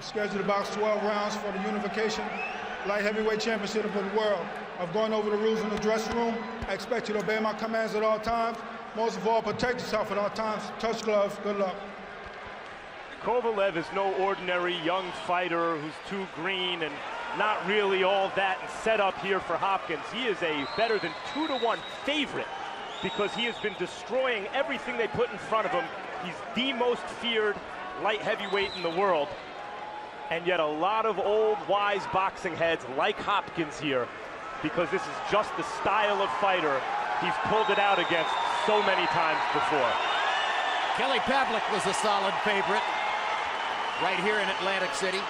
scheduled to box 12 rounds for the unification light heavyweight championship of the world. I've gone over the rules in the dressing room. I expect you to obey my commands at all times. Most of all, protect yourself at all times. Touch gloves. Good luck. Kovalev is no ordinary young fighter who's too green and not really all that set up here for Hopkins. He is a better than 2-to-1 favorite because he has been destroying everything they put in front of him. He's the most feared light heavyweight in the world. And yet a lot of old, wise boxing heads like Hopkins here, because this is just the style of fighter he's pulled it out against so many times before. Kelly Pavlik was a solid favorite right here in Atlantic City.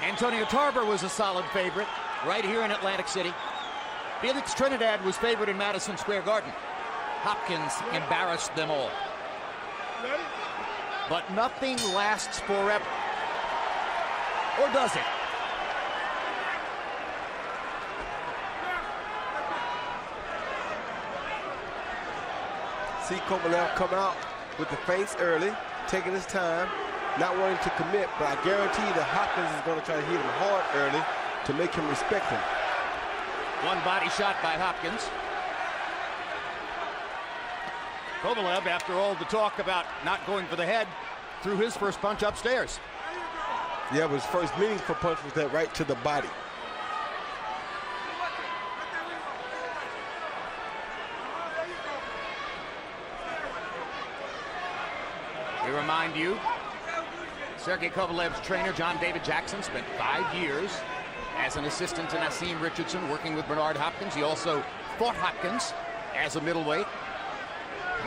Antonio Tarver was a solid favorite right here in Atlantic City. Felix Trinidad was favored in Madison Square Garden. Hopkins embarrassed them all. But nothing lasts forever. Or does it? See Kovalev come out with the feints early, taking his time, not wanting to commit, but I guarantee that Hopkins is going to try to hit him hard early to make him respect him. One body shot by Hopkins. Kovalev, after all the talk about not going for the head, threw his first punch upstairs. Yeah, but his first meaningful punch was that right to the body. We remind you, Sergey Kovalev's trainer, John David Jackson, spent 5 years as an assistant to Nassim Richardson, working with Bernard Hopkins. He also fought Hopkins as a middleweight.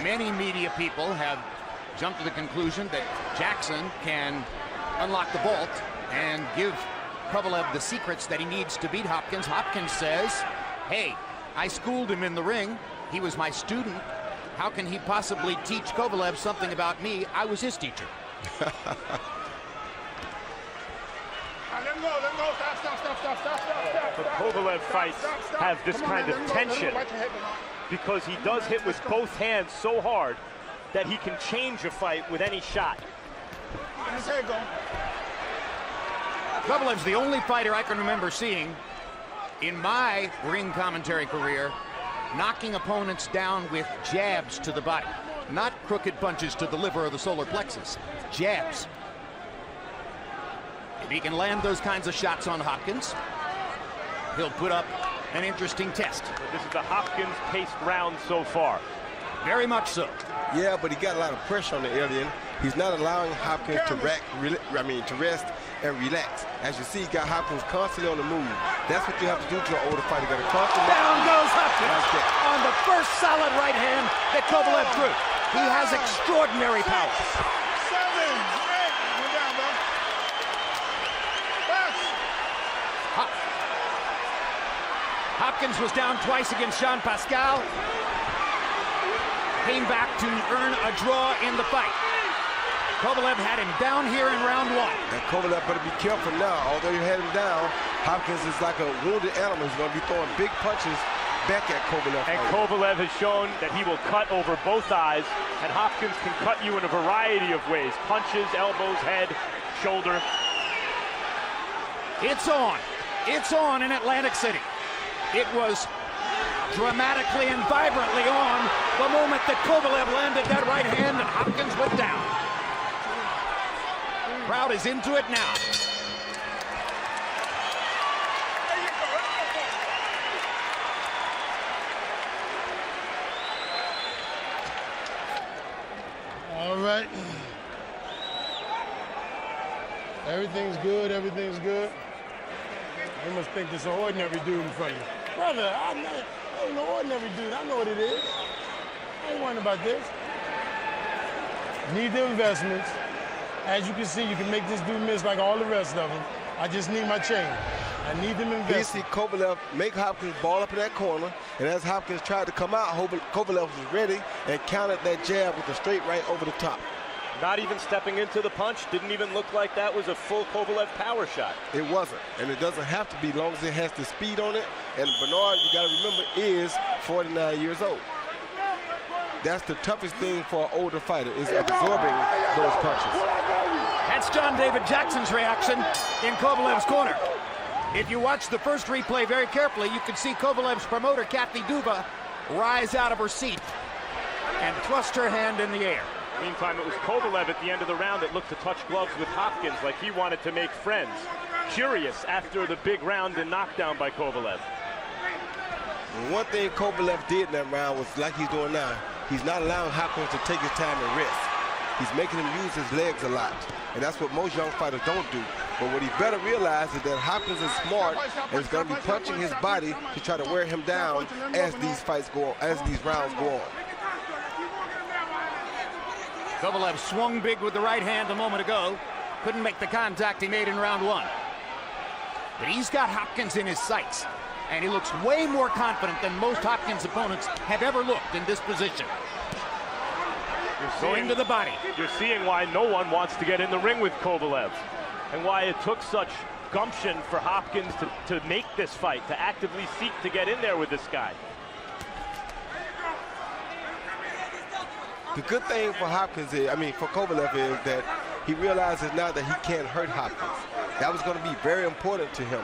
Many media people have jumped to the conclusion that Jackson can unlock the vault and give Kovalev the secrets that he needs to beat Hopkins. Hopkins says, hey, I schooled him in the ring. He was my student. How can he possibly teach Kovalev something about me? I was his teacher. Let him go, let him go. Stop. But Kovalev fights have this kind of tension because he does hit with both hands so hard that he can change a fight with any shot. Kovalev's the only fighter I can remember seeing in my ring commentary career knocking opponents down with jabs to the body, not crooked punches to the liver or the solar plexus, jabs. If he can land those kinds of shots on Hopkins, he'll put up an interesting test. But this is the Hopkins-paced round so far. Very much so. Yeah, but he got a lot of pressure on the alien. He's not allowing Hopkins to rest and relax. As you see, he got Hopkins constantly on the move. That's what you have to do to an older fighter. You got to constantly down goes Hopkins on the first solid right hand that Kovalev threw. He has extraordinary power. 7, 8, we're down, bro. Hopkins was down twice against Jean Pascal. Came back to earn a draw in the fight. Kovalev had him down here in round 1. And Kovalev better be careful now. Although you had him down, Hopkins is like a wounded animal. He's going to be throwing big punches back at Kovalev. And Kovalev has shown that he will cut over both eyes, and Hopkins can cut you in a variety of ways. Punches, elbows, head, shoulder. It's on. It's on in Atlantic City. It was dramatically and vibrantly on the moment that Kovalev landed that right hand and Hopkins went down. Crowd is into it now. All right. Everything's good, everything's good. You must think this is an ordinary dude in front of you. Brother, I ain't no ordinary dude. I know what it is. I ain't worrying about this. Need the investments. As you can see, you can make this dude miss like all the rest of them. I just need my chain. I need them investments. You see Kovalev make Hopkins ball up in that corner, and as Hopkins tried to come out, Kovalev was ready and countered that jab with a straight right over the top. Not even stepping into the punch. Didn't even look like that was a full Kovalev power shot. It wasn't, and it doesn't have to be as long as it has the speed on it. And Bernard, you got to remember, is 49 years old. That's the toughest thing for an older fighter, is absorbing those punches. Had That's John David Jackson's reaction in Kovalev's corner. If you watch the first replay very carefully, you can see Kovalev's promoter, Kathy Duba, rise out of her seat and thrust her hand in the air. Meantime, it was Kovalev at the end of the round that looked to touch gloves with Hopkins like he wanted to make friends. Curious after the big round and knockdown by Kovalev. One thing Kovalev did in that round was like he's doing now. He's not allowing Hopkins to take his time and rest. He's making him use his legs a lot. And that's what most young fighters don't do. But what he better realize is that Hopkins is smart and is going to be punching his body to try to wear him down as these fights go on, as these rounds go on. Kovalev swung big with the right hand a moment ago. Couldn't make the contact he made in round one. But he's got Hopkins in his sights. And he looks way more confident than most Hopkins opponents have ever looked in this position. Going to the body. You're seeing why no one wants to get in the ring with Kovalev and why it took such gumption for Hopkins to make this fight, to actively seek to get in there with this guy. The good thing for Hopkins is, for Kovalev is that he realizes now that he can't hurt Hopkins. That was going to be very important to him.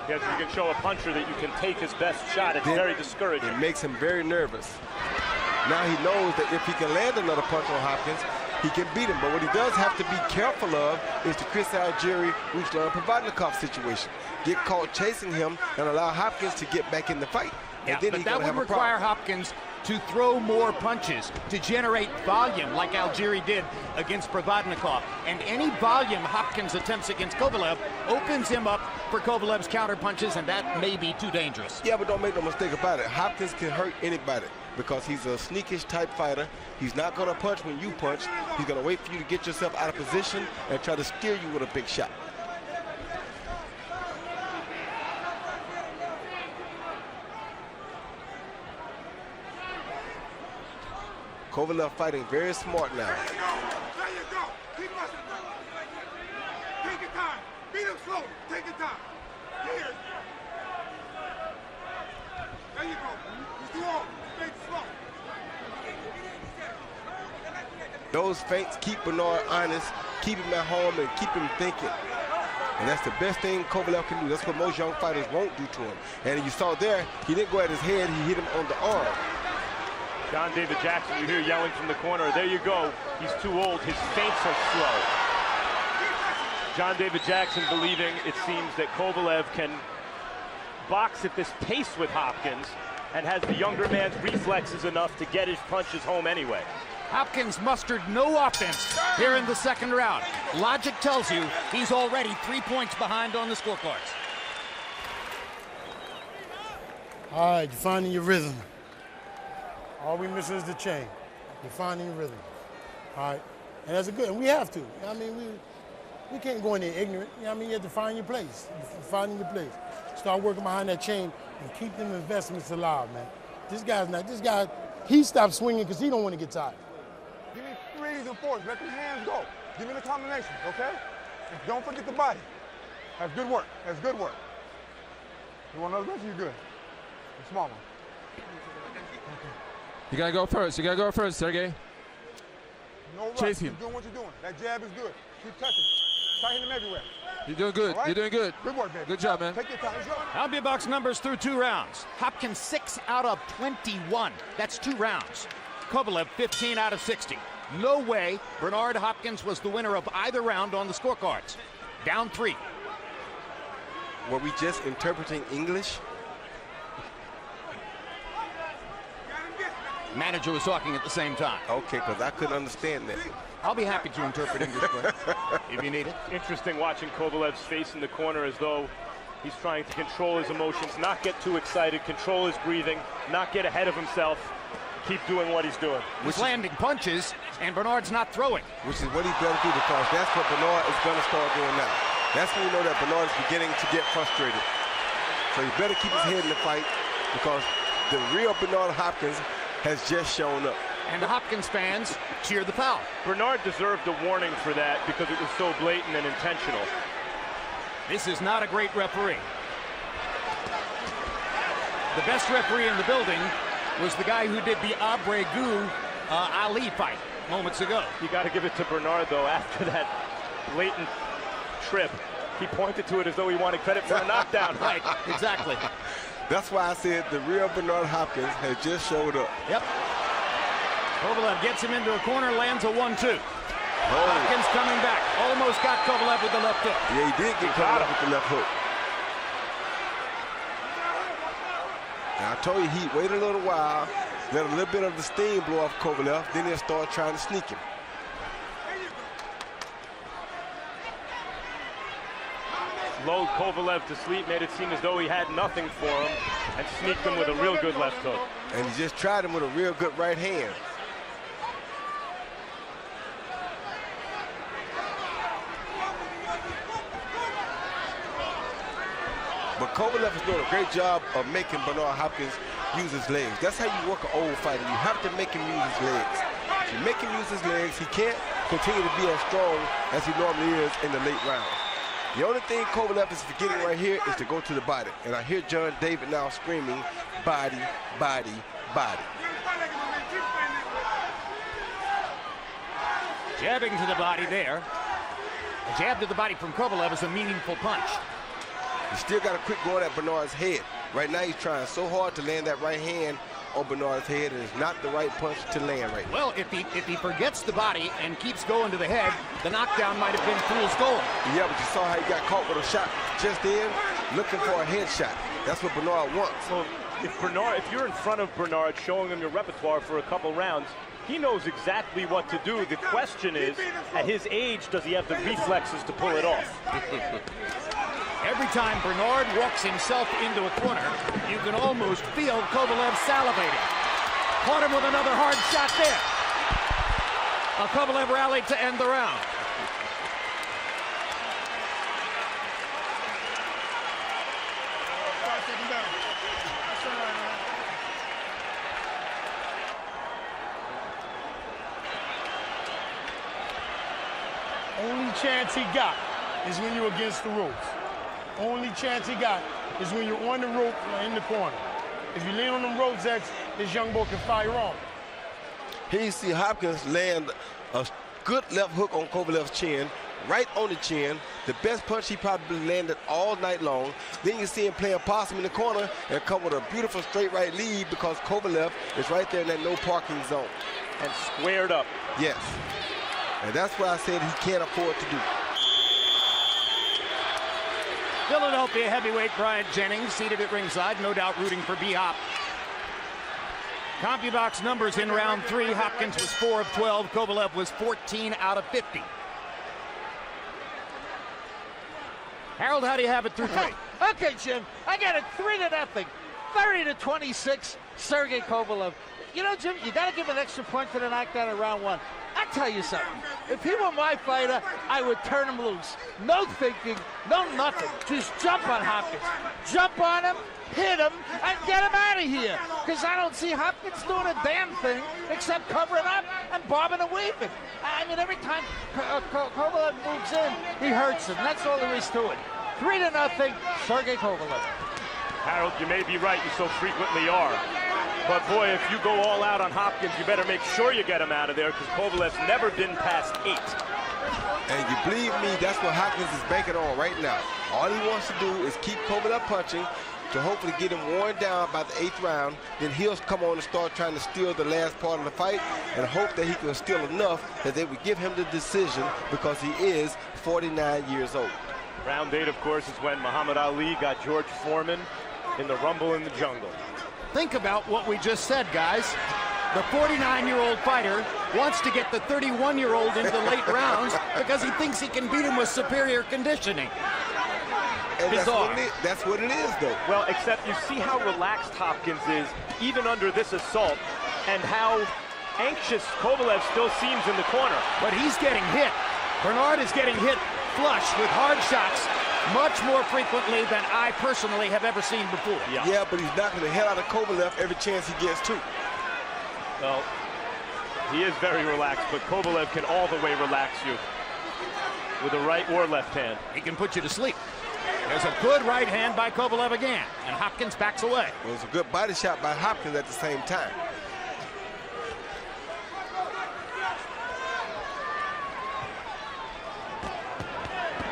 Yes, you can show a puncher that you can take his best shot. It's very discouraging. It makes him very nervous. Now he knows that if he can land another punch on Hopkins, he can beat him. But what he does have to be careful of is the Chris Algieri, Ruslan Provodnikov situation. Get caught chasing him and allow Hopkins to get back in the fight. Yeah, and then but that would require Hopkins to throw more punches, to generate volume like Algieri did against Provodnikov. And any volume Hopkins attempts against Kovalev opens him up for Kovalev's counter punches, and that may be too dangerous. Yeah, but don't make no mistake about it. Hopkins can hurt anybody because he's a sneakish type fighter. He's not going to punch when you punch. He's going to wait for you to get yourself out of position and try to steer you with a big shot. Kovalev fighting very smart now. There you go. Keep pushing. Take your time. Beat him slow. Take your time. Here. There you go. He's too old. Make it slow. Those feints keep Bernard honest, keep him at home, and keep him thinking. And that's the best thing Kovalev can do. That's what most young fighters won't do to him. And you saw there, he didn't go at his head, he hit him on the arm. John David Jackson, you hear yelling from the corner, there you go, he's too old, his feints are slow. John David Jackson believing, it seems, that Kovalev can box at this pace with Hopkins and has the younger man's reflexes enough to get his punches home anyway. Hopkins mustered no offense here in the second round. Logic tells you he's already 3 points behind on the scorecards. All right, you're finding your rhythm. All we miss is the chain. You're finding your rhythm. All right, and that's a good, and we have to. We can't go in there ignorant. You have to find your place. You're finding your place. Start working behind that chain and keep them investments alive, man. This guy, he stopped swinging because he don't want to get tired. Give me threes and fours. Let the hands go. Give me the combinations, okay? And don't forget the body. That's good work. That's good work. You want another bench? You're good. A small one. You gotta go first. You gotta go first, Sergey. No rush. Chase him. Keep doing what you're doing. That jab is good. Keep touching. Start hitting him everywhere. You're doing good. Right? You're doing good. Good work, baby. Good job, man. Take your time. Albion box numbers through 2 rounds. Hopkins 6 out of 21. That's 2 rounds. Kovalev 15 out of 60. No way Bernard Hopkins was the winner of either round on the scorecards. Down 3. Were we just interpreting English? Manager was talking at the same time. Okay, because I couldn't understand that. I'll be happy to interpret English for you if you need it. Interesting watching Kovalev's face in the corner as though he's trying to control his emotions, not get too excited, control his breathing, not get ahead of himself, keep doing what he's doing. He's landing punches, and Bernard's not throwing. Which is what he better do, because that's what Bernard is going to start doing now. That's when you know that Bernard is beginning to get frustrated. So he better keep his head in the fight, because the real Bernard Hopkins has just shown up. And the Hopkins fans cheer the foul. Bernard deserved a warning for that because it was so blatant and intentional. This is not a great referee. The best referee in the building was the guy who did the abre-gu Ali fight moments ago. You got to give it to Bernard, though, after that blatant trip. He pointed to it as though he wanted credit for a knockdown. Right, exactly. That's why I said the real Bernard Hopkins has just showed up. Yep. Kovalev gets him into a corner, lands a 1-2. Hopkins coming back. Almost got Kovalev with the left hook. Yeah, he did get Kovalev with the left hook. And I told you, he waited a little while, let a little bit of the steam blow off Kovalev, then he'll start trying to sneak him. Lulled Kovalev to sleep, made it seem as though he had nothing for him, and sneaked him with a real good left hook. And he just tried him with a real good right hand. But Kovalev is doing a great job of making Bernard Hopkins use his legs. That's how you work an old fighter. You have to make him use his legs. If you make him use his legs, he can't continue to be as strong as he normally is in the late rounds. The only thing Kovalev is forgetting right here is to go to the body. And I hear John David now screaming, body, body, body. Jabbing to the body there. A jab to the body from Kovalev is a meaningful punch. He still got a quick going at Bernard's head. Right now he's trying so hard to land that right hand on Bernard's head, and it's not the right punch to land right now. Well, if he forgets the body and keeps going to the head, the knockdown might have been fool's gold. Yeah, but you saw how he got caught with a shot just in, looking for a headshot. That's what Bernard wants. Well, if you're in front of Bernard showing him your repertoire for a couple rounds, he knows exactly what to do. The question is, at his age, does he have the reflexes to pull it off? Every time Bernard walks himself into a corner, you can almost feel Kovalev salivating. Caught him with another hard shot there. Kovalev rallied to end the round. Only chance he got is when you're against the ropes. Only chance he got is when you're on the rope or in the corner. If you lean on them ropes, this young boy can fire on. Here you see Hopkins land a good left hook on Kovalev's chin, right on the chin. The best punch he probably landed all night long. Then you see him play a possum in the corner and come with a beautiful straight right lead because Kovalev is right there in that no parking zone. And squared up. Yes. And that's what I said he can't afford to do. Philadelphia heavyweight Bryant Jennings seated at ringside, no doubt rooting for B-Hop. CompuBox numbers in round 3. Hopkins was 4 of 12. Kovalev was 14 out of 50. Harold, how do you have it through 3? Okay, Jim, I got it 3-0, 30-26, Sergey Kovalev. You know, Jim, you got to give an extra point for the knockdown in round 1. I tell you something. If he were my fighter, I would turn him loose. No thinking, no nothing. Just jump on Hopkins. Jump on him, hit him, and get him out of here. Because I don't see Hopkins doing a damn thing except covering up and bobbing and weaving. I mean, every time Kovalev moves in, he hurts him. That's all there is to it. 3-0, Sergey Kovalev. Harold, you may be right, you so frequently are. But boy, if you go all out on Hopkins, you better make sure you get him out of there because Kovalev's never been past 8. And you believe me, that's what Hopkins is banking on right now. All he wants to do is keep Kovalev punching to hopefully get him worn down by the 8th round. Then he'll come on and start trying to steal the last part of the fight and hope that he can steal enough that they would give him the decision because he is 49 years old. Round 8, of course, is when Muhammad Ali got George Foreman in the Rumble in the Jungle. Think about what we just said, guys. The 49-year-old fighter wants to get the 31-year-old into the late rounds because he thinks he can beat him with superior conditioning. And Bizarre. that's what it is, though. Well, except you see how relaxed Hopkins is, even under this assault, and how anxious Kovalev still seems in the corner. But he's getting hit. Bernard is getting hit flush with hard shots much more frequently than I personally have ever seen before. Yeah, but he's knocking the hell out of Kovalev every chance he gets to. Well, he is very relaxed, but Kovalev can all the way relax you with a right or left hand. He can put you to sleep. There's a good right hand by Kovalev again, and Hopkins backs away. Well, it was a good body shot by Hopkins at the same time.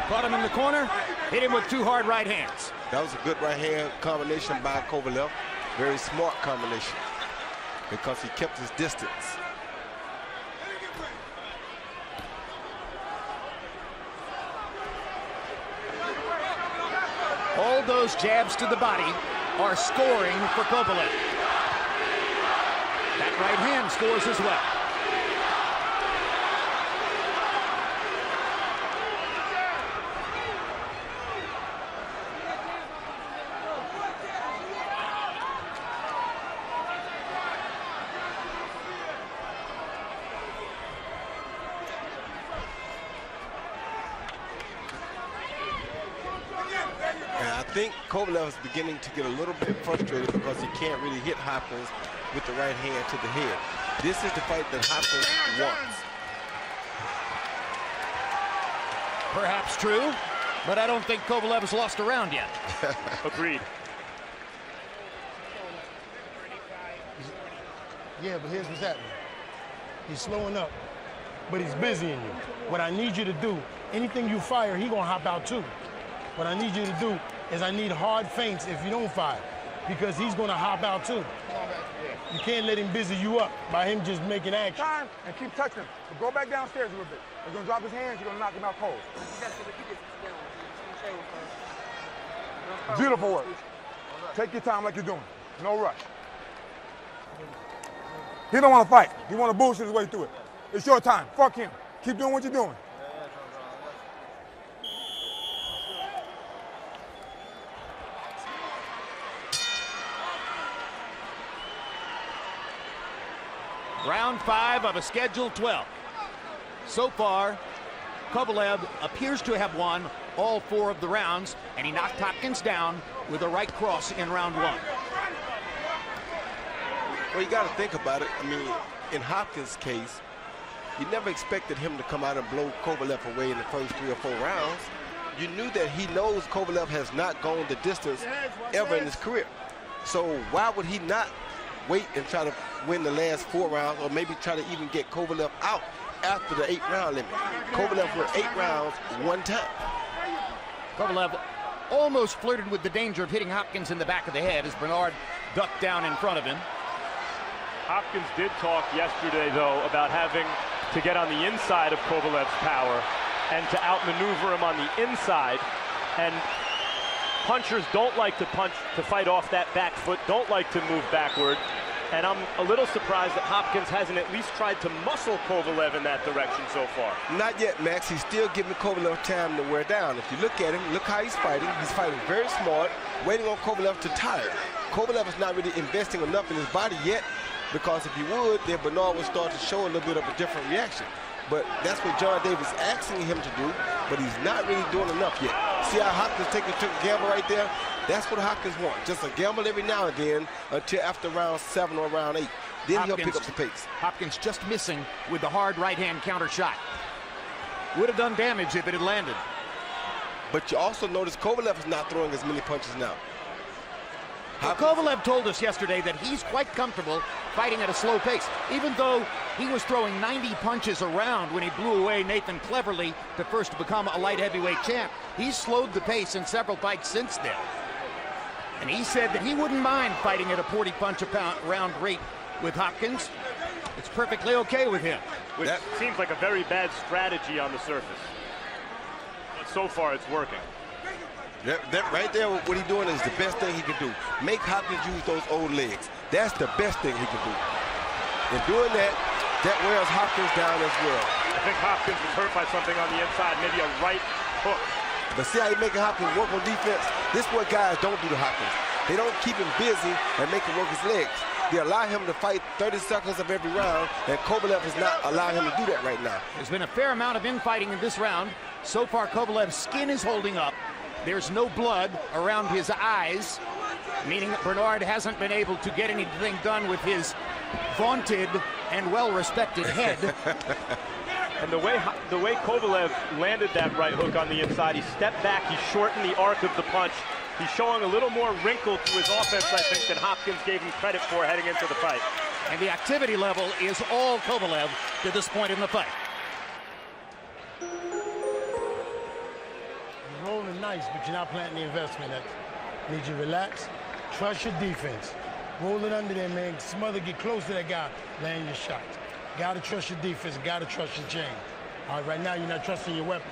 Caught him in the corner, hit him with 2 hard right hands. That was a good right hand combination by Kovalev. Very smart combination because he kept his distance. All those jabs to the body are scoring for Kovalev. That right hand scores as well. I think Kovalev is beginning to get a little bit frustrated because he can't really hit Hopkins with the right hand to the head. This is the fight that Hopkins wants. Perhaps true, but I don't think Kovalev has lost a round yet. Agreed. Yeah, but here's what's happening. He's slowing up, but he's busying you. What I need you to do, anything you fire, he gonna hop out too. What I need you to do is I need hard feints if you don't fire, because he's gonna hop out too. You can't let him busy you up by him just making action. Time and keep touching him. But go back downstairs a little bit. He's gonna drop his hands, you're gonna knock him out cold. Beautiful work. Take your time like you're doing. No rush. He don't want to fight. He want to bullshit his way through it. It's your time. Fuck him. Keep doing what you're doing. Round 5 of a scheduled 12. So far, Kovalev appears to have won all 4 of the rounds, and he knocked Hopkins down with a right cross in round 1. Well, you got to think about it. I mean, in Hopkins' case, you never expected him to come out and blow Kovalev away in the first 3 or 4 rounds. You knew that he knows Kovalev has not gone the distance ever in his career. So why would he not wait and try to win the last 4 rounds, or maybe try to even get Kovalev out after the 8-round limit? Kovalev went 8 rounds 1 time. Kovalev almost flirted with the danger of hitting Hopkins in the back of the head as Bernard ducked down in front of him. Hopkins did talk yesterday, though, about having to get on the inside of Kovalev's power and to outmaneuver him on the inside. And punchers don't like to punch, to fight off that back foot, don't like to move backward. And I'm a little surprised that Hopkins hasn't at least tried to muscle Kovalev in that direction so far. Not yet, Max. He's still giving Kovalev time to wear down. If you look at him, look how he's fighting. He's fighting very smart, waiting on Kovalev to tire. Kovalev is not really investing enough in his body yet, because if he would, then Bernard would start to show a little bit of a different reaction. But that's what John Davis is asking him to do, but he's not really doing enough yet. See how Hopkins took a gamble right there? That's what Hopkins wants, just a gamble every now and then until after round 7 or round 8. Then he'll pick up the pace. Hopkins just missing with the hard right-hand counter shot. Would have done damage if it had landed. But you also notice Kovalev is not throwing as many punches now. Well, Kovalev told us yesterday that he's quite comfortable fighting at a slow pace, even though he was throwing 90 punches a round when he blew away Nathan Cleverly to first become a light heavyweight champ. He's slowed the pace in several fights since then. And he said that he wouldn't mind fighting at a 40 punch a round rate with Hopkins. It's perfectly okay with him. Which seems like a very bad strategy on the surface. But so far it's working. That right there, what he's doing is the best thing he can do. Make Hopkins use those old legs. That's the best thing he can do. In doing that, that wears Hopkins down as well. I think Hopkins was hurt by something on the inside, maybe a right hook. But see how he's making Hopkins work on defense? This is what guys don't do to Hopkins. They don't keep him busy and make him work his legs. They allow him to fight 30 seconds of every round, and Kovalev is not allowing him to do that right now. There's been a fair amount of infighting in this round. So far, Kovalev's skin is holding up. There's no blood around his eyes, meaning that Bernard hasn't been able to get anything done with his vaunted and well-respected head. And the way Kovalev landed that right hook on the inside, he stepped back, he shortened the arc of the punch. He's showing a little more wrinkle to his offense, I think, than Hopkins gave him credit for heading into the fight. And the activity level is all Kovalev to this point in the fight. rolling nice, but you're not planting the investment. That needs you to relax. Trust your defense. Roll it under there, man. Smother, get close to that guy, land your shots. Gotta trust your defense, gotta trust your chain. All right, right now you're not trusting your weapon.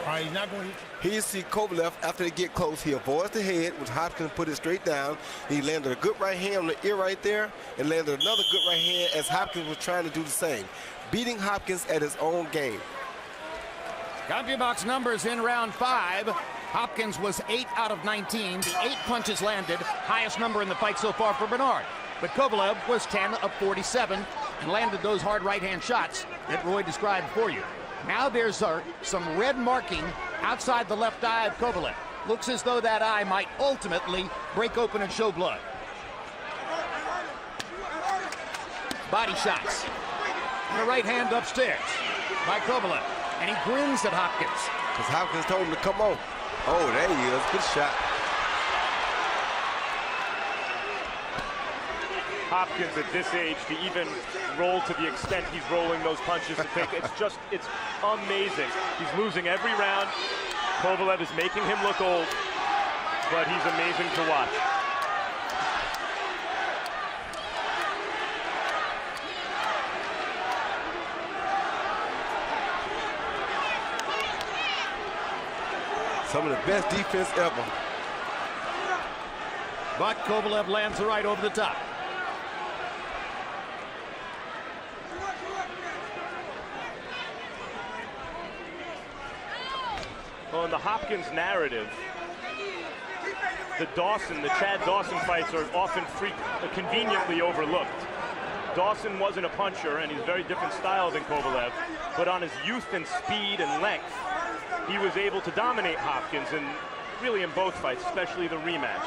All right, he's not going to hit you. Here you see Kovalev, after they get close, he avoids the head, which Hopkins put it straight down. He landed a good right hand on the ear right there, and landed another good right hand as Hopkins was trying to do the same. Beating Hopkins at his own game. CompuBox numbers in round 5. Hopkins was 8 out of 19. The 8 punches landed, highest number in the fight so far for Bernard. But Kovalev was 10 of 47 and landed those hard right-hand shots that Roy described for you. Now there's some red marking outside the left eye of Kovalev. Looks as though that eye might ultimately break open and show blood. Body shots. And the right hand upstairs by Kovalev. And he grins at Hopkins. Because Hopkins told him to come on. Oh, there he is. Good shot. Hopkins at this age to even roll to the extent he's rolling those punches to take, it's amazing. He's losing every round. Kovalev is making him look old, but he's amazing to watch. Some of the best defense ever. But Kovalev lands the right over the top. Well, in the Hopkins narrative, the Chad Dawson fights are often conveniently overlooked. Dawson wasn't a puncher, and he's a very different style than Kovalev, but on his youth and speed and length, he was able to dominate Hopkins, and really in both fights, especially the rematch.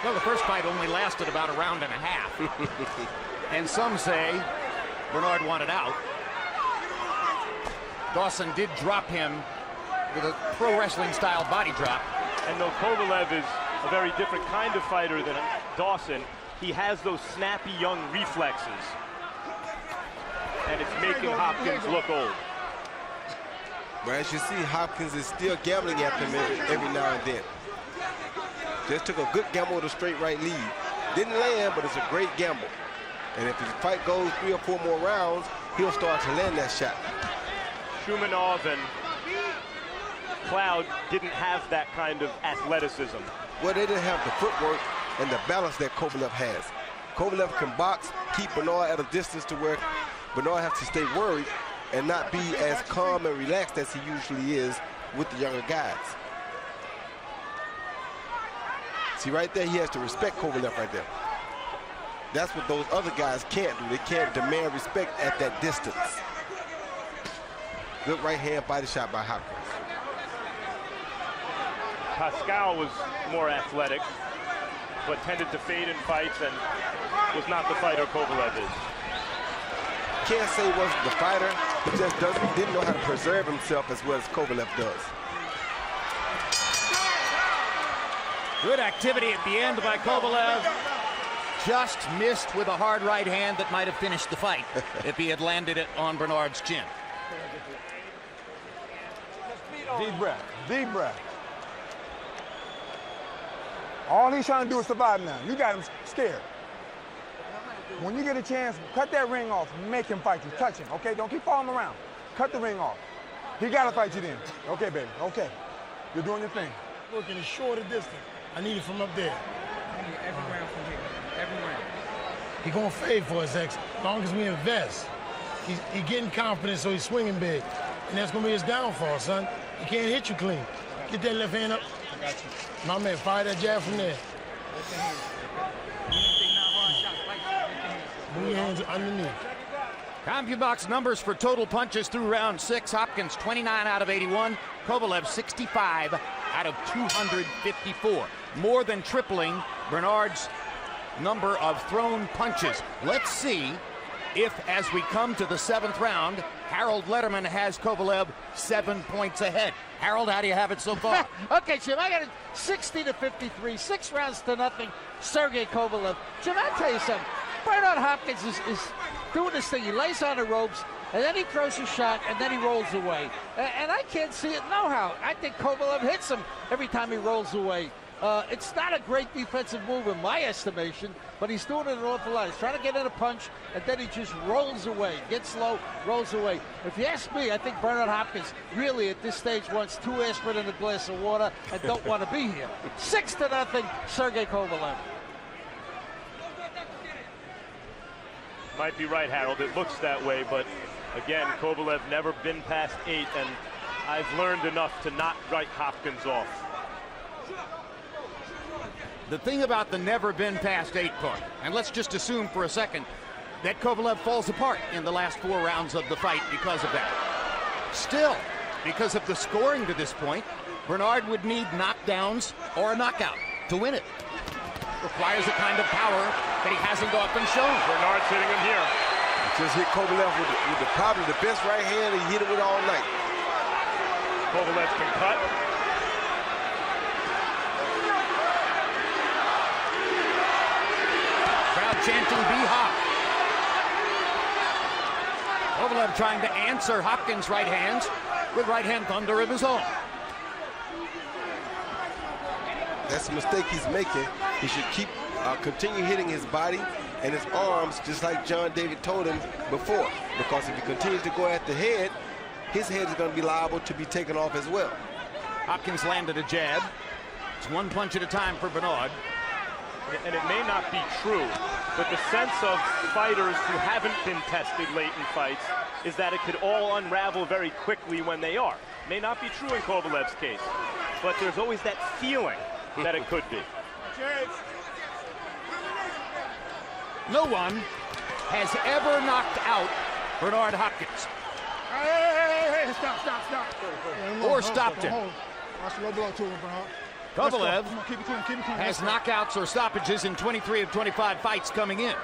Well, the first fight only lasted about a round and a half. And some say Bernard wanted out. Dawson did drop him with a pro wrestling style body drop. And though Kovalev is a very different kind of fighter than Dawson, he has those snappy young reflexes. And it's making Hopkins look old. But as you see, Hopkins is still gambling after him every now and then. Just took a good gamble with a straight right lead. Didn't land, but it's a great gamble. And if the fight goes 3 or 4 more rounds, he'll start to land that shot. Shumanov and Cloud didn't have that kind of athleticism. Well, they didn't have the footwork and the balance that Kovalev has. Kovalev can box, keep Bernard at a distance to where Bernard has to stay worried and not be as calm and relaxed as he usually is with the younger guys. See, right there, he has to respect Kovalev right there. That's what those other guys can't do. They can't demand respect at that distance. Good right hand body shot by Hopkins. Pascal was more athletic, but tended to fade in fights and was not the fighter Kovalev is. Can't say he wasn't the fighter, he just didn't know how to preserve himself as well as Kovalev does. Good activity at the end by Kovalev. Just missed with a hard right hand that might have finished the fight if he had landed it on Bernard's chin. Deep breath, deep breath. All he's trying to do is survive now. You got him scared. When you get a chance, cut that ring off, make him fight you, touch him, okay? Don't keep following him around. Cut the ring off. He gotta fight you then. Okay, baby, okay. You're doing your thing. Working a shorter distance. I need it from up there. Every round from here, every round. He gonna fade for us, X, as long as we invest. He's getting confident, so he's swinging big. And that's gonna be his downfall, son. He can't hit you clean. Get that left hand up. I got you. My man, fire that jab from there. Lift the hands. Even if they not hard shots, fight you. Lift the hands. Move your hands underneath. CompuBox numbers for total punches through round 6. Hopkins 29 out of 81. Kovalev 65 out of 254. More than tripling Bernard's number of thrown punches. Let's see if, as we come to the 7th round, Harold Letterman has Kovalev 7 points ahead. Harold, how do you have it so far? Okay, Jim, I got it 60 to 53, 6 rounds to nothing. Sergey Kovalev. Jim, I'll tell you something. Bernard Hopkins is doing this thing. He lays on the ropes, and then he throws a shot, and then he rolls away. And I can't see it no how. I think Kovalev hits him every time he rolls away. It's not a great defensive move in my estimation, but he's doing it an awful lot. He's trying to get in a punch, and then he just rolls away, gets low, rolls away. If you ask me, I think Bernard Hopkins really at this stage wants 2 aspirin in a glass of water and don't want to be here. 6-0, Sergey Kovalev. Might be right, Harold. It looks that way, but again, Kovalev never been past 8, and I've learned enough to not write Hopkins off. The thing about the never been past 8 part, and let's just assume for a second that Kovalev falls apart in the last 4 rounds of the fight because of that. Still, because of the scoring to this point, Bernard would need knockdowns or a knockout to win it. Requires a kind of power that he hasn't often shown. Bernard's hitting him here. Just hit Kovalev with probably the best right hand he hit it with all night. Kovalev can cut. Crowd chanting, "Be Hop." Kovalev trying to answer Hopkins' right hands with right hand thunder of his own. That's a mistake he's making. He should continue hitting his body and his arms, just like John David told him before. Because if he continues to go at the head, his head is going to be liable to be taken off as well. Hopkins landed a jab. It's 1 punch at a time for Bernard. And it may not be true, but the sense of fighters who haven't been tested late in fights is that it could all unravel very quickly when they are. May not be true in Kovalev's case, but there's always that feeling that it could be. No one has ever knocked out Bernard Hopkins. Hey, stop. Or stopped him. Watch the low blow to him, Bernard. Kovalev Come on, keep it clean. has knockouts or stoppages in 23 of 25 fights coming in.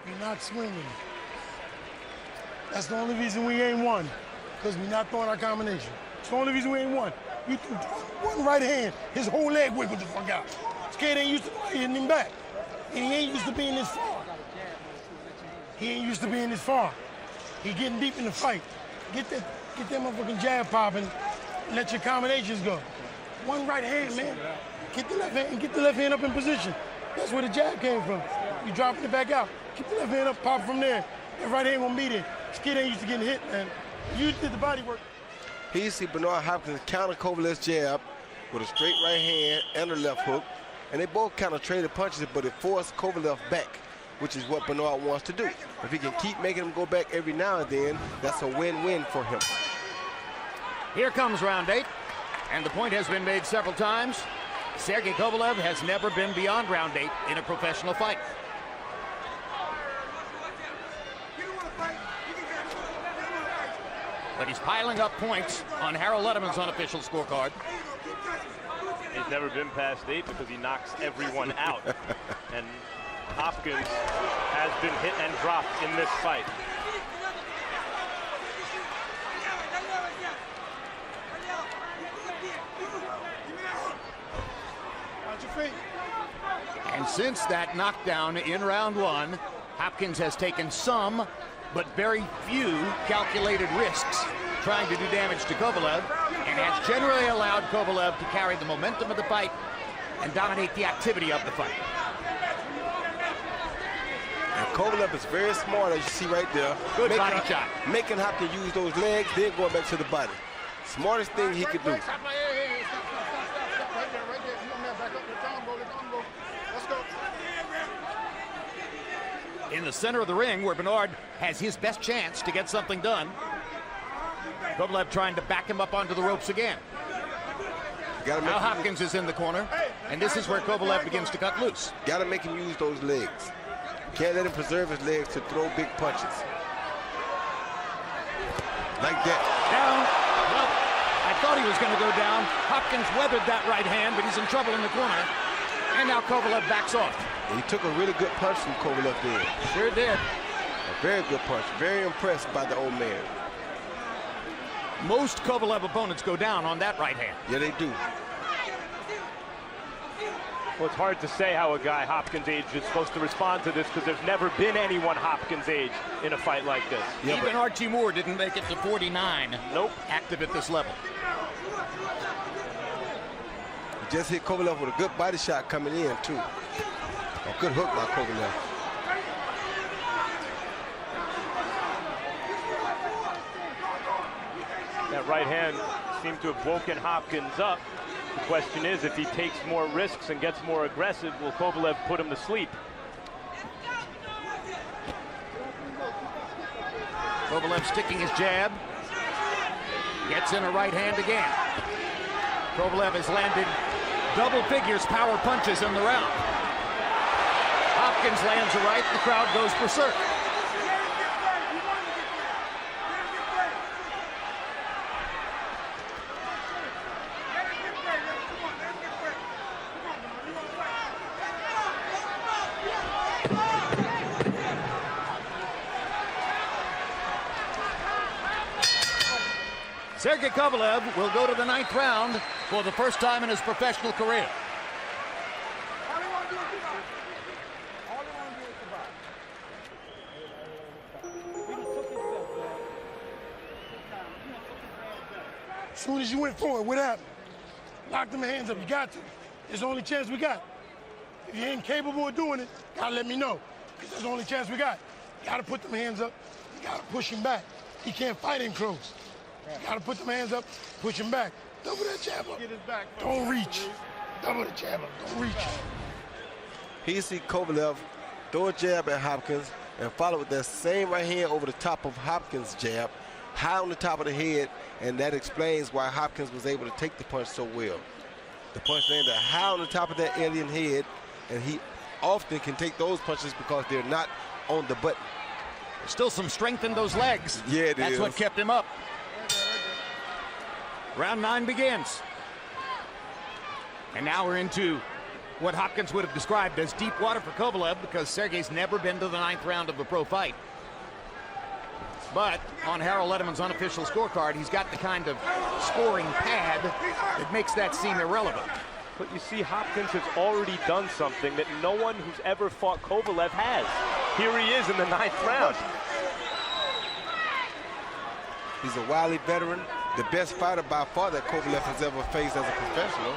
We're not swinging. That's the only reason we ain't won, because we're not throwing our combination. It's the only reason we ain't won. You threw one right hand, his whole leg wiggled the fuck out. This kid ain't used to hitting him back. And he ain't used to being this far. He getting deep in the fight. Get that motherfucking jab popping, and let your combinations go. One right hand, man. Get the left hand up in position. That's where the jab came from. You dropping it back out. Keep the left hand up, pop from there. That right hand won't be there. This kid ain't used to getting hit, man. You did the body work. Here you see Bernard Hopkins counter Kovalev's jab with a straight right hand and a left hook. And they both kind of traded punches, but it forced Kovalev back, which is what Bernard wants to do. If he can keep making him go back every now and then, that's a win-win for him. Here comes round 8, and the point has been made several times. Sergey Kovalev has never been beyond round 8 in a professional fight. But he's piling up points on Harold Letterman's unofficial scorecard. He's never been past 8 because he knocks everyone out. And Hopkins has been hit and dropped in this fight. And since that knockdown in round 1, Hopkins has taken some, but very few, calculated risks trying to do damage to Kovalev, and has generally allowed Kovalev to carry the momentum of the fight and dominate the activity of the fight. And Kovalev is very smart, as you see right there. Good body shot. Making Hopkins use those legs, then going back to the body. Smartest thing he could do. In the center of the ring, where Bernard has his best chance to get something done. Kovalev trying to back him up onto the ropes again. Now Hopkins is in the corner, and this is where Kovalev begins to cut loose. Got to make him use those legs. Can't let him preserve his legs to throw big punches. Like that. Down. Well, I thought he was going to go down. Hopkins weathered that right hand, but he's in trouble in the corner. And now Kovalev backs off. And he took a really good punch from Kovalev there. Sure did. A very good punch. Very impressed by the old man. Most Kovalev opponents go down on that right hand. Yeah, they do. Well, it's hard to say how a guy Hopkins' age is supposed to respond to this because there's never been anyone Hopkins' age in a fight like this. Yeah, even Archie Moore didn't make it to 49. Nope. Active at this level. He just hit Kovalev with a good body shot coming in, too. A good hook by Kovalev. That right hand seemed to have woken Hopkins up. The question is, if he takes more risks and gets more aggressive, will Kovalev put him to sleep? Kovalev sticking his jab. Gets in a right hand again. Kovalev has landed double figures power punches in the round. Hopkins lands a right, the crowd goes berserk. Sergey Kovalev will go to the 9th round for the first time in his professional career. As soon as you went forward, what happened? Lock them hands up, you got to. It's the only chance we got. If you ain't capable of doing it, gotta let me know. Because that's the only chance we got. You gotta put them hands up, you gotta push him back. He can't fight in close. You gotta put them hands up, push him back. Double that jab up. Get his back. Don't reach. Double the jab up, don't reach. Here you see Kovalev throw a jab at Hopkins and follow with that same right hand over the top of Hopkins' jab, high on the top of the head, and that explains why Hopkins was able to take the punch so well. The punch landed high on the top of that alien head, and he often can take those punches because they're not on the button. Still some strength in those legs. Yeah, it is. That's what kept him up. Round 9 begins. And now we're into what Hopkins would have described as deep water for Kovalev because Sergey's never been to the 9th round of a pro fight. But on Harold Letterman's unofficial scorecard, he's got the kind of scoring pad that makes that seem irrelevant. But you see, Hopkins has already done something that no one who's ever fought Kovalev has. Here he is in the 9th round. He's a wily veteran, the best fighter by far that Kovalev has ever faced as a professional.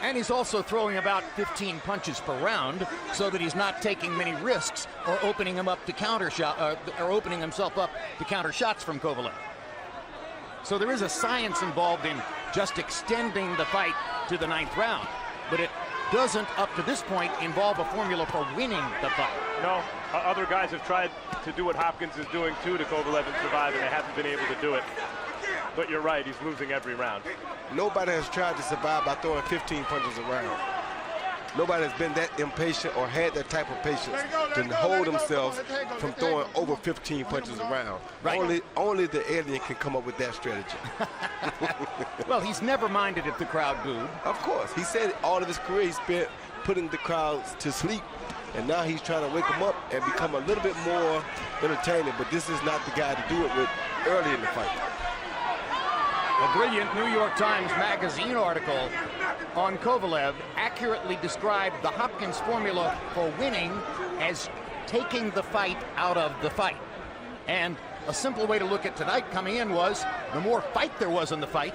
And he's also throwing about 15 punches per round so that he's not taking many risks or opening him up to counter shot or opening himself up to counter shots from Kovalev. So there is a science involved in just extending the fight to the 9th round, but it doesn't, up to this point, involve a formula for winning the fight. No, other guys have tried to do what Hopkins is doing too to Kovalev and survive, and they haven't been able to do it. But you're right, he's losing every round. Nobody has tried to survive by throwing 15 punches around. Nobody has been that impatient or had that type of patience to hold themselves from throwing over 15 punches around. Right. Only the alien can come up with that strategy. Well, he's never minded if the crowd booed. Of course. He said all of his career he spent putting the crowds to sleep, and now he's trying to wake them up and become a little bit more entertaining, but this is not the guy to do it with early in the fight. A brilliant New York Times Magazine article on Kovalev accurately described the Hopkins formula for winning as taking the fight out of the fight. And a simple way to look at tonight coming in was the more fight there was in the fight,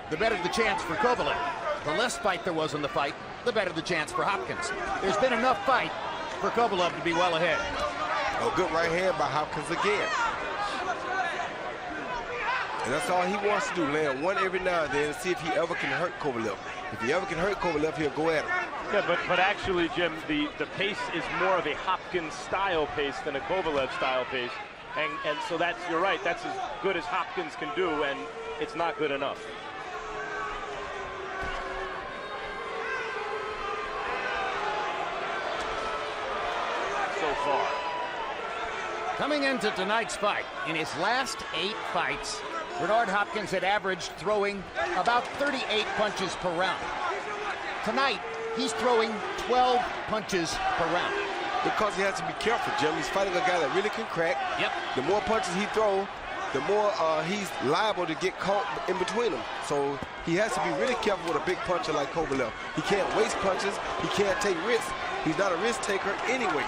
the better the chance for Kovalev. The less fight there was in the fight, the better the chance for Hopkins. There's been enough fight for Kovalev to be well ahead. A good right hand by Hopkins again. And that's all he wants to do, land one every now and then and see if he ever can hurt Kovalev. If he ever can hurt Kovalev, he'll go at him. Yeah, but actually, Jim, the pace is more of a Hopkins-style pace than a Kovalev-style pace. And so that's, you're right, that's as good as Hopkins can do, and it's not good enough. far. Coming into tonight's fight, in his last 8 fights, Bernard Hopkins had averaged throwing about 38 punches per round. Tonight, he's throwing 12 punches per round. Because he has to be careful, Jim. He's fighting a guy that really can crack. Yep. The more punches he throws, the more he's liable to get caught in between them. So he has to be really careful with a big puncher like Kovalev. He can't waste punches. He can't take risks. He's not a risk taker anyway.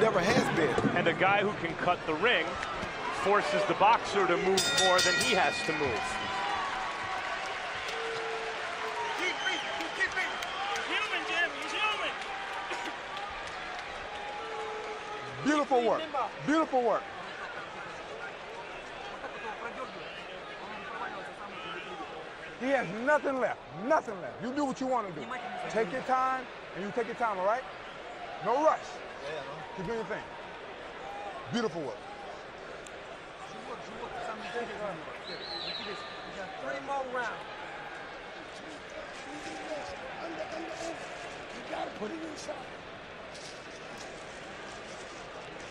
Never has been. And a guy who can cut the ring forces the boxer to move more than he has to move. Beautiful work. Beautiful work. He has nothing left. Nothing left. You do what you want to do. Take your time, and you take your time, all right? No rush. Keep doing your thing. Beautiful work. 3 more rounds. You gotta put it inside.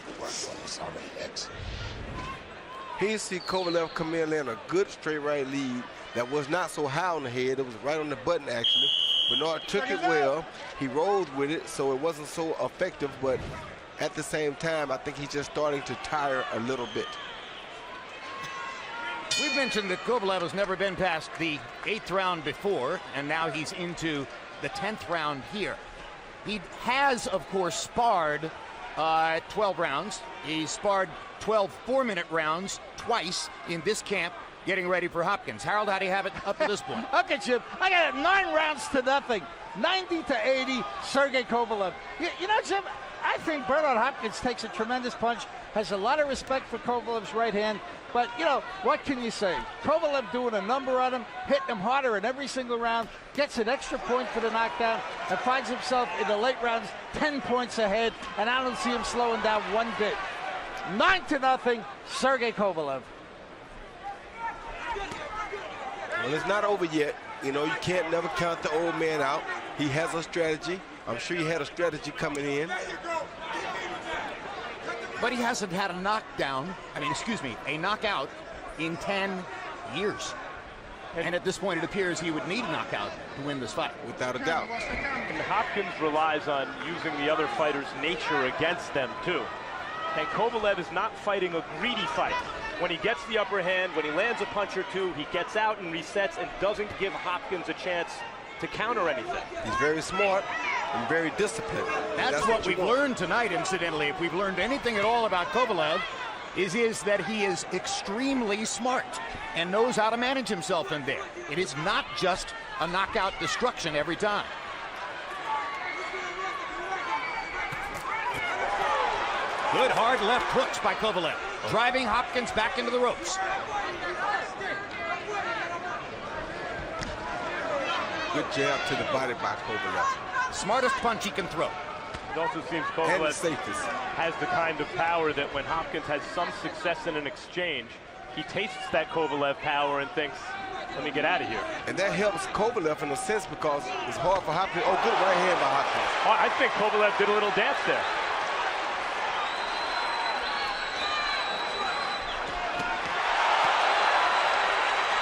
The work is already excellent. Here you see Kovalev come in and a good straight right lead that was not so high on the head. It was right on the button, actually. Bernard took it well. He rolled with it, so it wasn't so effective, but at the same time, I think he's just starting to tire a little bit. We've mentioned that Kovalev has never been past the 8th round before, and now he's into the 10th round here. He has, of course, sparred 12 rounds. He's sparred 12 4-minute rounds twice in this camp, getting ready for Hopkins. Harold, how do you have it up to this point? Okay, Jim, I got it 9 rounds to nothing. 90-80, Sergey Kovalev. You know, Jim, I think Bernard Hopkins takes a tremendous punch, has a lot of respect for Kovalev's right hand, but, you know, what can you say? Kovalev doing a number on him, hitting him harder in every single round, gets an extra point for the knockdown, and finds himself in the late rounds 10 points ahead, and I don't see him slowing down one bit. 9-0, Sergey Kovalev. Well, it's not over yet. You know, you can't never count the old man out. He has a strategy. I'm sure he had a strategy coming in. But he hasn't had a knockdown, a knockout in 10 years. And at this point, it appears he would need a knockout to win this fight. Without a doubt. And Hopkins relies on using the other fighter's nature against them, too. And Kovalev is not fighting a greedy fight. When he gets the upper hand, when he lands a punch or two, he gets out and resets and doesn't give Hopkins a chance to counter anything. He's very smart and very disciplined. That's what we've learned tonight, incidentally. If we've learned anything at all about Kovalev, is that he is extremely smart and knows how to manage himself in there. It is not just a knockout destruction every time. Good hard left hooks by Kovalev, driving Hopkins back into the ropes. Good jab to the body by Kovalev. Smartest punch he can throw. It also seems And the Kovalev safest. has the kind of power that when Hopkins has some success in an exchange, he tastes that Kovalev power and thinks, let me get out of here. And that helps Kovalev in a sense because it's hard for Hopkins. Oh, good right hand by Hopkins. Oh, I think Kovalev did a little dance there.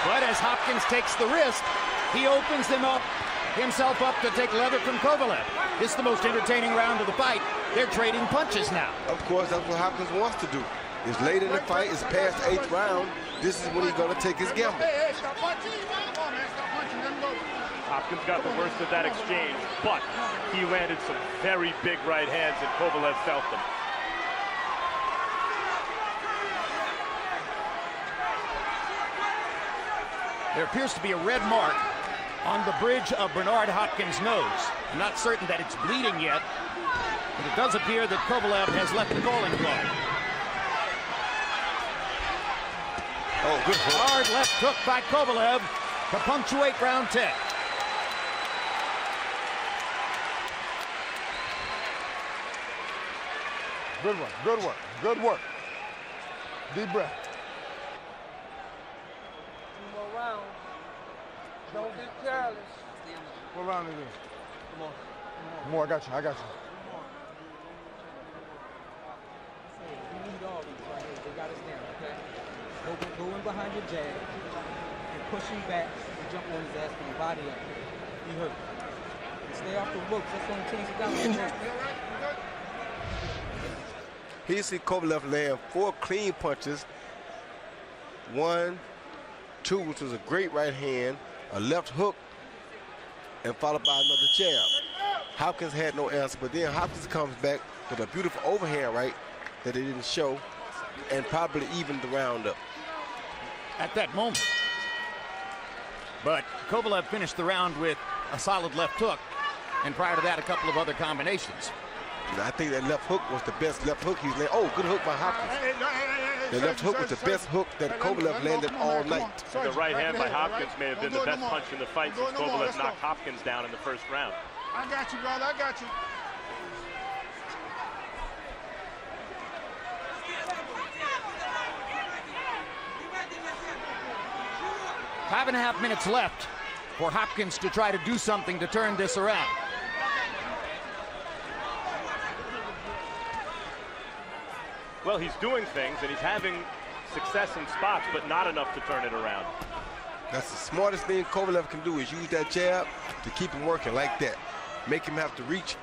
But as Hopkins takes the risk, he opens himself up to take leather from Kovalev. This is the most entertaining round of the fight. They're trading punches now. Of course, that's what Hopkins wants to do. It's late in the fight. It's past the 8th round. This is when he's going to take his gamble. Hopkins got the worst of that exchange, but he landed some very big right hands and Kovalev felt them. There appears to be a red mark on the bridge of Bernard Hopkins' nose. I'm not certain that it's bleeding yet, but it does appear that Kovalev has left the bowling club. Oh, good hook. Hard left hook by Kovalev to punctuate round 10. Good work, good work, good work. Deep breath. 2 more rounds. Don't be careless. What round is this? Come on. More, I got you, I got you. Go in behind your jab and push him back and jump on his ass from the body up. He hurt. And stay off the ropes. That's the only chance he got. Here you see Kovalev land 4 clean punches. 1, 2, which was a great right hand, a left hook, and followed by another jab. Hopkins had no answer, but then Hopkins comes back with a beautiful overhand right that they didn't show, and probably evened the round up. At that moment. But Kovalev finished the round with a solid left hook, and prior to that, a couple of other combinations. And I think that left hook was the best left hook he's landed. Oh, good hook by Hopkins. The left hook was the best hook that Kovalev landed all night. The right hand by Hopkins may have been the best punch in the fight since Kovalev knocked Hopkins down in the first round. I got you, brother. I got you. Five and a half minutes left for Hopkins to try to do something to turn this around. Well, he's doing things, and he's having success in spots, but not enough to turn it around. That's the smartest thing Kovalev can do, is use that jab to keep him working like that. Make him have to reach.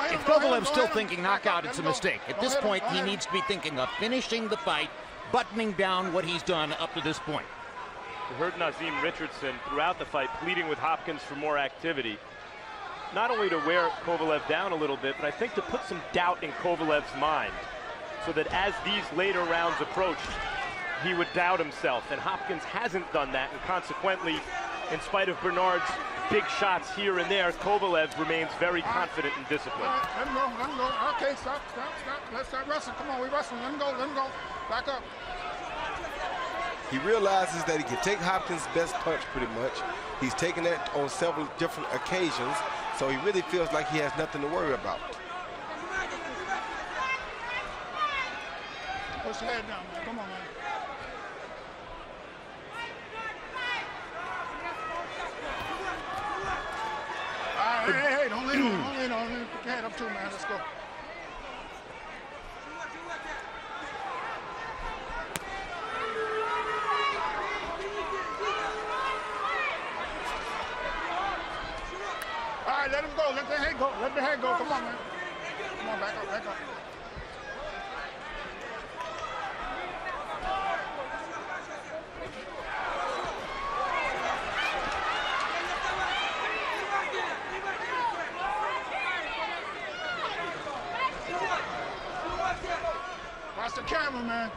If Kovalev's still thinking knockout, it's a mistake. At this point, he needs to be thinking of finishing the fight, buttoning down what he's done up to this point. We heard Nazim Richardson throughout the fight pleading with Hopkins for more activity. Not only to wear Kovalev down a little bit, but I think to put some doubt in Kovalev's mind, so that as these later rounds approached, he would doubt himself. And Hopkins hasn't done that, and consequently, in spite of Bernard's big shots here and there, Kovalev remains very confident and disciplined. Let him go, let him go. Okay, stop. Let's start wrestling. Come on, we wrestling. Let him go. Back up. He realizes that he can take Hopkins' best punch pretty much. He's taken that on several different occasions, so he really feels like he has nothing to worry about. Push your head down, man. Come on, man. All right, hey, don't lean on. Put your head up too, man. Let's go. All right, let him go. Let the head go. Let the head go. Come on, man. Come on, back up. Watch the camera, man.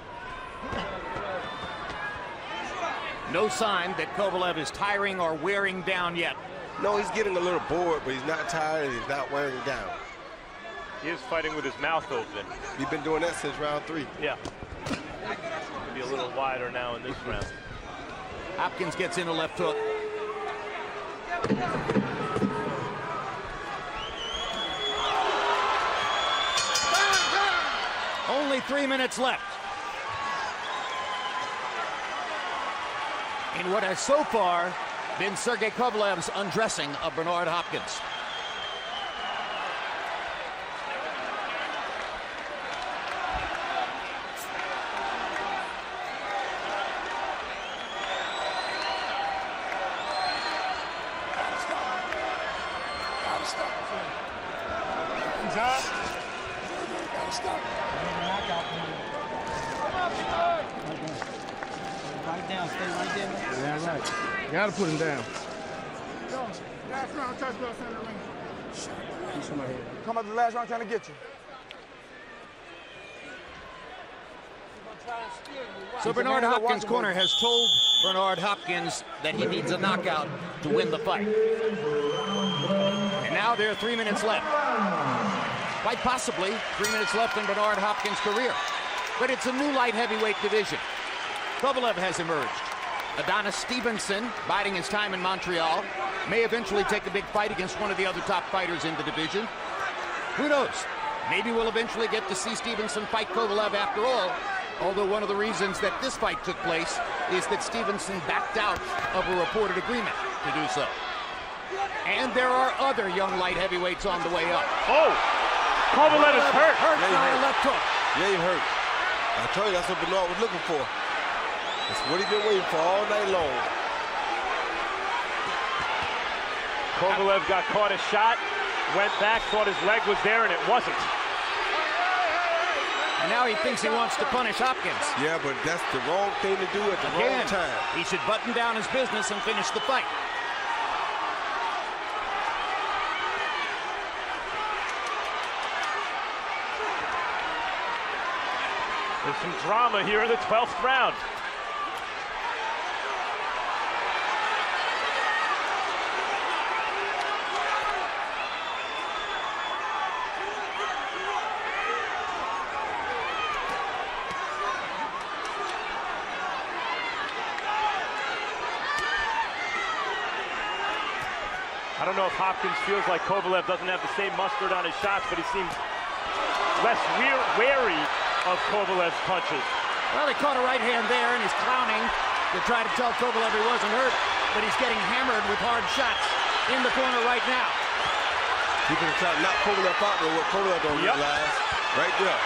No sign that Kovalev is tiring or wearing down yet. No, he's getting a little bored, but he's not tired and he's not wearing down. He is fighting with his mouth open. He's been doing that since round 3. Yeah. Maybe a little wider now in this round. Hopkins gets in a left hook. Only 3 minutes left. In what has so far been Sergey Kovalev's undressing of Bernard Hopkins. You gotta put him down. Last round, touch belt center ring. Come up the last round trying to get you. So Bernard Hopkins' corner has told Bernard Hopkins that he needs a knockout to win the fight. And now there are 3 minutes left. Quite possibly 3 minutes left in Bernard Hopkins' career. But it's a new light heavyweight division. Kovalev has emerged. Adonis Stevenson, biding his time in Montreal, may eventually take a big fight against one of the other top fighters in the division. Who knows? Maybe we'll eventually get to see Stevenson fight Kovalev after all, although one of the reasons that this fight took place is that Stevenson backed out of a reported agreement to do so. And there are other young light heavyweights on the way up. Oh! Kovalev is hurt. Hurt by a left hook. Yeah, he hurt. I told you that's what Bernard was looking for. That's what he's been waiting for all night long. Kovalev got caught a shot, went back, thought his leg was there, and it wasn't. And now he thinks he wants to punish Hopkins. Yeah, but that's the wrong thing to do at the wrong time. He should button down his business and finish the fight. There's some drama here in the 12th round. I don't know if Hopkins feels like Kovalev doesn't have the same mustard on his shots, but he seems less wary of Kovalev's punches. Well, he caught a right hand there, and he's clowning to try to tell Kovalev he wasn't hurt, but he's getting hammered with hard shots in the corner right now. He can try to knock Kovalev out, but what Kovalev don't realize, right there.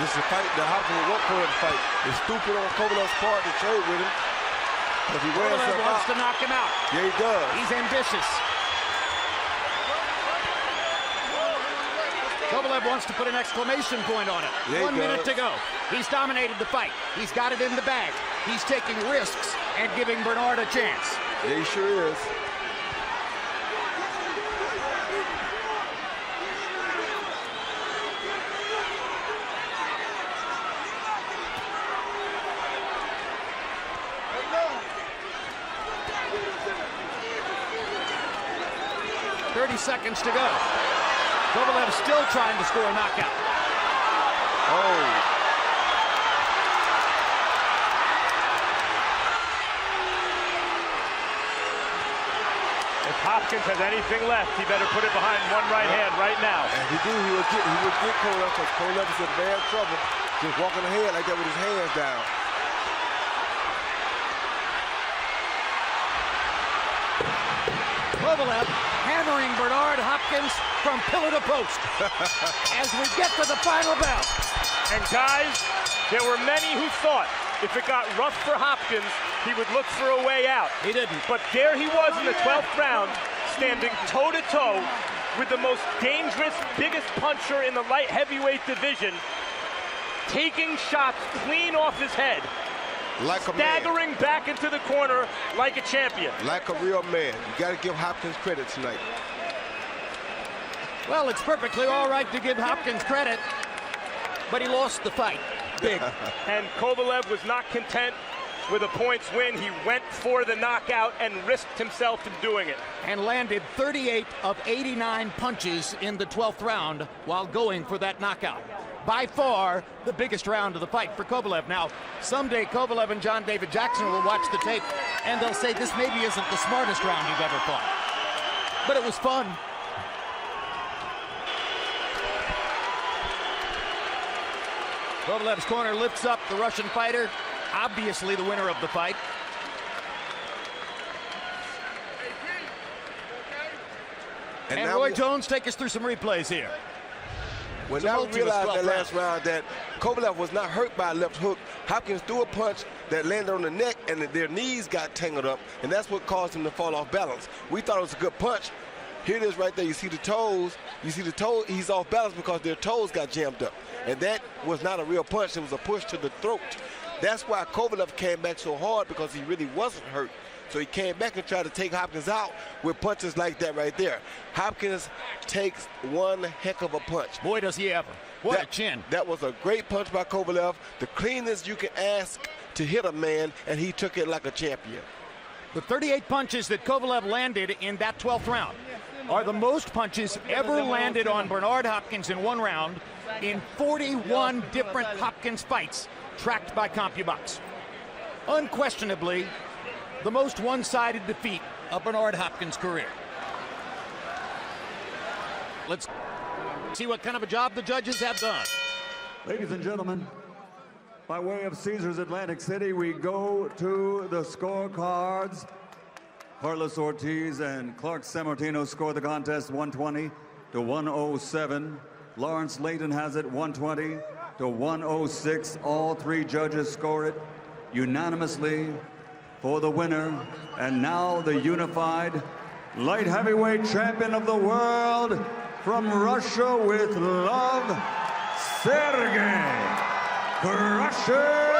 This is a fight that Hopkins won't Kovalev to fight. It's stupid on Kovalev's part to trade with him. If he wears Kovalev wants to knock him out. Yeah, he does. He's ambitious. Kovalev wants to put an exclamation point on it. Yeah, 1 minute to go. He's dominated the fight. He's got it in the bag. He's taking risks and giving Bernard a chance. Yeah, he sure is. Seconds to go. Kovalev still trying to score a knockout. Oh. If Hopkins has anything left, he better put it behind one right hand right now. And he would get Kovalev, because Kovalev is in bad trouble just walking ahead like that with his hands down. Kovalev hammering Bernard Hopkins from pillar to post as we get to the final bout. And guys, there were many who thought if it got rough for Hopkins, he would look for a way out. He didn't. But there he was in the 12th round, standing toe-to-toe with the most dangerous, biggest puncher in the light heavyweight division, taking shots clean off his head. Like a staggering man. Back into the corner like a champion. Like a real man. You got to give Hopkins credit tonight. Well, it's perfectly all right to give Hopkins credit, but he lost the fight. Big. And Kovalev was not content with a points win. He went for the knockout and risked himself in doing it. And landed 38 of 89 punches in the 12th round while going for that knockout. By far, the biggest round of the fight for Kovalev. Now, someday Kovalev and John David Jackson will watch the tape, and they'll say this maybe isn't the smartest round you've ever fought. But it was fun. Kovalev's corner lifts up the Russian fighter, obviously the winner of the fight. And Roy Jones, take us through some replays here. When now we realized that last round that Kovalev was not hurt by a left hook, Hopkins threw a punch that landed on the neck and their knees got tangled up, and that's what caused him to fall off balance. We thought it was a good punch. Here it is right there. You see the toes. You see the toe. He's off balance because their toes got jammed up. And that was not a real punch. It was a push to the throat. That's why Kovalev came back so hard, because he really wasn't hurt. So he came back and tried to take Hopkins out with punches like that right there. Hopkins takes one heck of a punch. Boy, does he ever. What a chin. That was a great punch by Kovalev. The cleanest you can ask to hit a man, and he took it like a champion. The 38 punches that Kovalev landed in that 12th round are the most punches ever landed on Bernard Hopkins in one round in 41 different Hopkins fights tracked by CompuBox. Unquestionably, the most one-sided defeat of Bernard Hopkins' career. Let's see what kind of a job the judges have done. Ladies and gentlemen, by way of Caesars Atlantic City, we go to the scorecards. Carlos Ortiz and Clark Sammartino score the contest 120. to 107. Lawrence Layton has it 120 to 106. All three judges score it unanimously for the winner. And now the unified light heavyweight champion of the world from Russia with love, Sergey Crusher